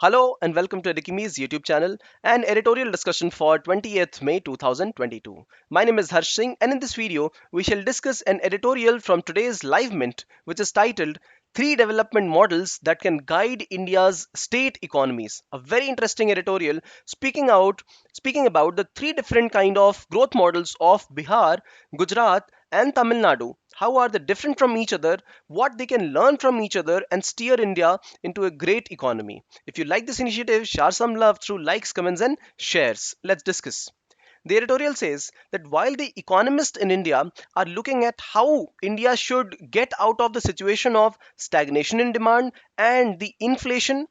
Hello and welcome to Edukemy's YouTube channel and editorial discussion for 20th May 2022. My name is Harsh Singh and in this video we shall discuss an editorial from today's Livemint which is titled Three Development Models That Can Guide India's State Economies. A very interesting editorial speaking about the three different kind of growth models of Bihar, Gujarat and Tamil Nadu. How are they different from each other? What they can learn from each other and steer India into a great economy. If you like this initiative, share some love through likes, comments, and shares. Let's discuss. The editorial says that while the economists in India are looking at how India should get out of the situation of stagnation in demand and the inflation,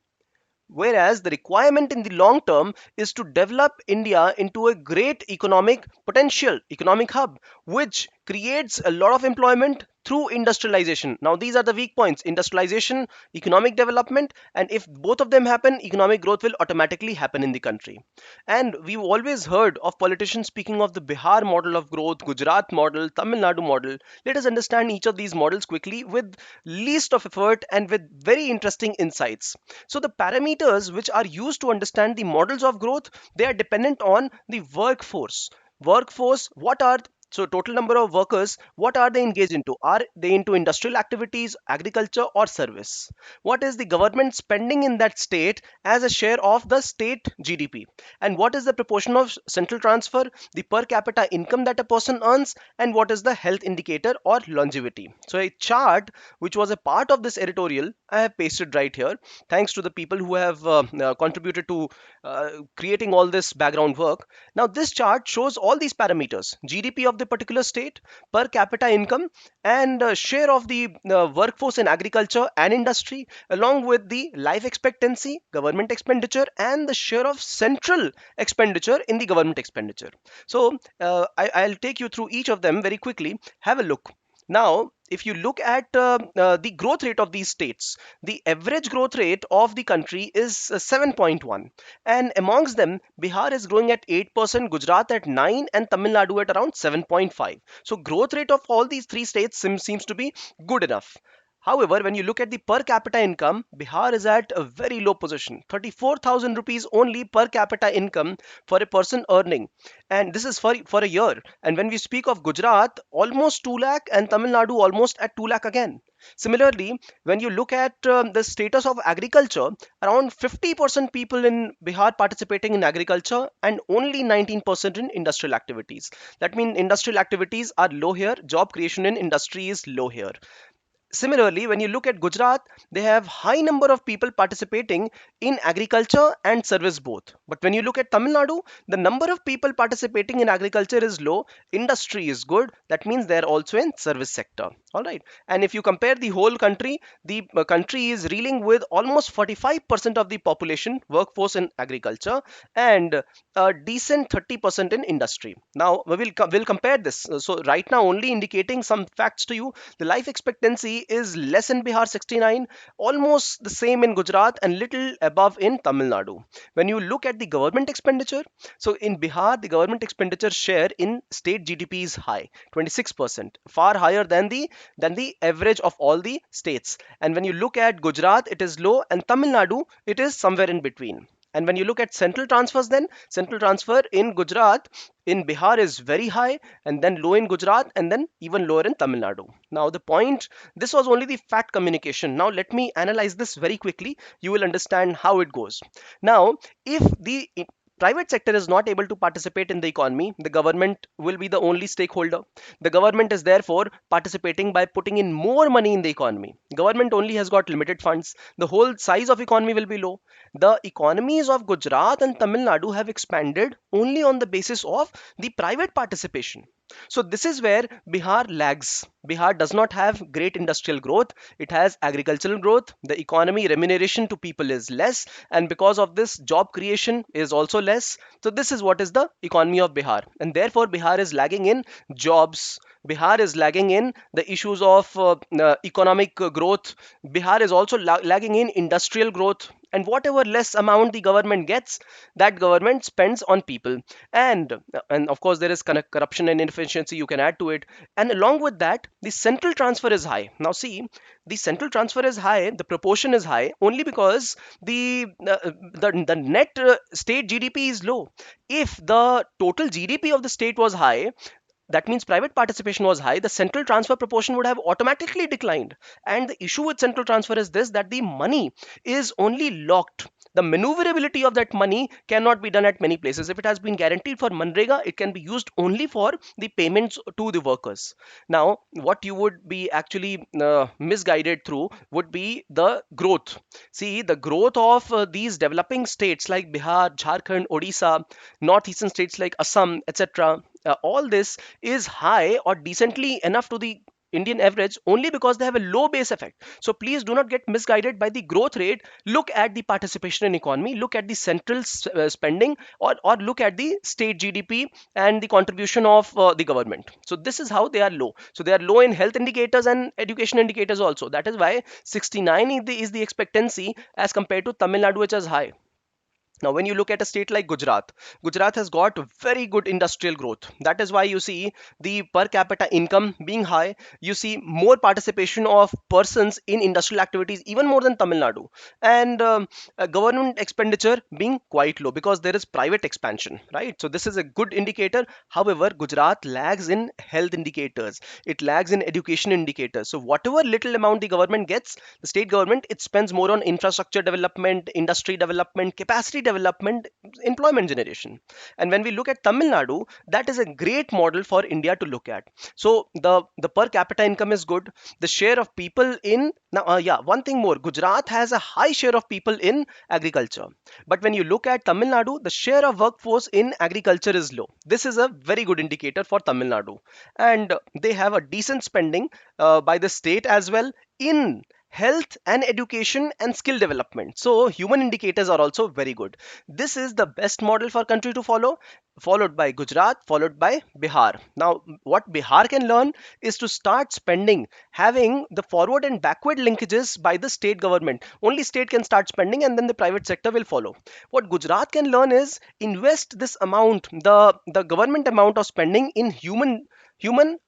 whereas the requirement in the long term is to develop India into a great economic potential, economic hub, which creates a lot of employment through industrialization. Now, these are the weak points: industrialization, economic development, and if both of them happen, economic growth will automatically happen in the country. And we've always heard of politicians speaking of the Bihar model of growth, Gujarat model, Tamil Nadu model. Let us understand each of these models quickly with least of effort and with very interesting insights. So the parameters which are used to understand the models of growth, they are dependent on the workforce. What are total number of workers, what are they engaged into? Are they into industrial activities, agriculture, or service? What is the government spending in that state as a share of the state GDP? And what is the proportion of central transfer, the per capita income that a person earns, and what is the health indicator or longevity? So a chart which was a part of this editorial, I have pasted right here. Thanks to the people who have contributed to creating all this background work. Now, this chart shows all these parameters: GDP of the particular state, per capita income, and share of the workforce in agriculture and industry, along with the life expectancy, government expenditure, and the share of central expenditure in the government expenditure. So, I'll take you through each of them very quickly. Have a look. Now, if you look at the growth rate of these states, the average growth rate of the country is 7.1. And amongst them, Bihar is growing at 8%, Gujarat at 9, and Tamil Nadu at around 7.5. So growth rate of all these three states seems to be good enough. However, when you look at the per capita income, Bihar is at a very low position, 34,000 rupees only per capita income for a person earning. And this is for a year. And when we speak of Gujarat, almost 2 lakh, and Tamil Nadu almost at 2 lakh again. Similarly, when you look at the status of agriculture, around 50% people in Bihar participating in agriculture and only 19% in industrial activities. That means industrial activities are low here, job creation in industry is low here. Similarly, when you look at Gujarat, they have high number of people participating in agriculture and service both. But when you look at Tamil Nadu, the number of people participating in agriculture is low, industry is good. That means they're also in service sector. All right. And if you compare the whole country, the country is reeling with almost 45% of the population workforce in agriculture and a decent 30% in industry. Now we'll compare this. So right now, only indicating some facts to you. The life expectancy is less in Bihar, 69, almost the same in Gujarat, and little above in Tamil Nadu. When you look at the government expenditure, so in Bihar, the government expenditure share in state GDP is high, 26%, far higher than the average of all the states. And when you look at Gujarat, it is low, and Tamil Nadu, it is somewhere in between. And when you look at central transfers, then central transfer in Gujarat, in Bihar is very high, and then low in Gujarat, and then even lower in Tamil Nadu. Now, the point, this was only the fact communication. Now, let me analyze this very quickly. You will understand how it goes. Now, if the private sector is not able to participate in the economy, the government will be the only stakeholder. The government is therefore participating by putting in more money in the economy. Government only has got limited funds. The whole size of economy will be low. The economies of Gujarat and Tamil Nadu have expanded only on the basis of the private participation. So this is where Bihar lags. Bihar does not have great industrial growth. It has agricultural growth. The economy remuneration to people is less, and because of this, job creation is also less. So this is what is the economy of Bihar, and therefore Bihar is lagging in jobs. Bihar is lagging in the issues of economic growth. Bihar is also lagging in industrial growth. and whatever less amount the government gets, that government spends on people. And of course there is kind of corruption and inefficiency you can add to it. And along with that, the central transfer is high. Now see, the central transfer is high, the proportion is high only because the net state GDP is low. If the total GDP of the state was high, that means private participation was high, the central transfer proportion would have automatically declined. And the issue with central transfer is this, that the money is only locked. The maneuverability of that money cannot be done at many places. If it has been guaranteed for Manrega, it can be used only for the payments to the workers. Now, what you would be actually misguided through would be the growth. See, the growth of these developing states like Bihar, Jharkhand, Odisha, northeastern states like Assam, etc. All this is high or decently enough to the Indian average only because they have a low base effect. So please do not get misguided by the growth rate. Look at the participation in economy, look at the central spending, or look at the state GDP and the contribution of the government. So this is how they are low. So they are low in health indicators and education indicators also. That is why 69 is the expectancy as compared to Tamil Nadu, which is high. Now, when you look at a state like Gujarat, Gujarat has got very good industrial growth. That is why you see the per capita income being high. You see more participation of persons in industrial activities, even more than Tamil Nadu. And government expenditure being quite low because there is private expansion, right? So this is a good indicator. However, Gujarat lags in health indicators. It lags in education indicators. So whatever little amount the government gets, the state government, it spends more on infrastructure development, industry development, capacity development, employment generation. And when we look at Tamil Nadu, that is a great model for India to look at. So the per capita income is good. The share of people in now, one thing more, Gujarat has a high share of people in agriculture. But when you look at Tamil Nadu, the share of workforce in agriculture is low. This is a very good indicator for Tamil Nadu. And they have a decent spending by the state as well in health and education and skill development. So human indicators are also very good. This is the best model for country to follow, followed by Gujarat, followed by Bihar. Now, what Bihar can learn is to start spending, having the forward and backward linkages by the state government. Only state can start spending and then the private sector will follow. What Gujarat can learn is invest this amount, the government amount of spending in human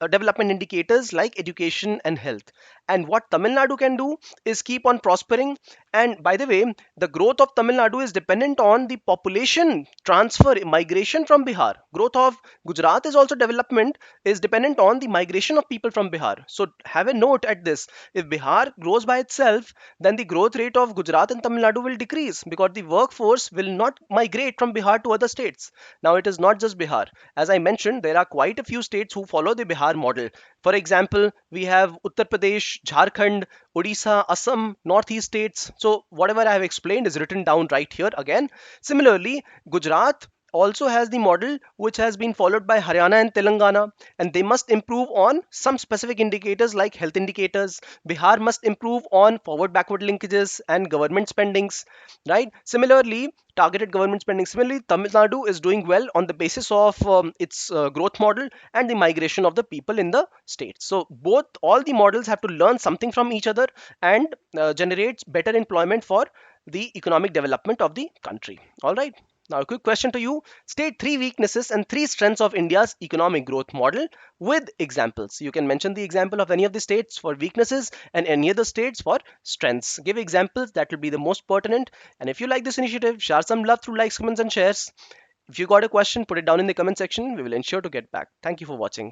development indicators like education and health. And what Tamil Nadu can do is keep on prospering. And by the way, the growth of Tamil Nadu is dependent on the population transfer, migration from Bihar. Growth of Gujarat is also development, is dependent on the migration of people from Bihar. So have a note at this. If Bihar grows by itself, then the growth rate of Gujarat and Tamil Nadu will decrease because the workforce will not migrate from Bihar to other states. Now it is not just Bihar. As I mentioned, there are quite a few states who follow the Bihar model. For example, we have Uttar Pradesh, Jharkhand, Odisha, Assam, Northeast states. So whatever I have explained is written down right here again. Similarly, Gujarat also has the model which has been followed by Haryana and Telangana, and they must improve on some specific indicators like health indicators. Bihar must improve on forward backward linkages and government spendings, right? Similarly, targeted government spending. Similarly, Tamil Nadu is doing well on the basis of its growth model and the migration of the people in the state. So both all the models have to learn something from each other and generate better employment for the economic development of the country. All right. Now, a quick question to you. State three weaknesses and three strengths of India's economic growth model with examples. You can mention the example of any of the states for weaknesses and any other states for strengths. Give examples that will be the most pertinent. And if you like this initiative, share some love through likes, comments, and shares. If you got a question, put it down in the comment section. We will ensure to get back. Thank you for watching.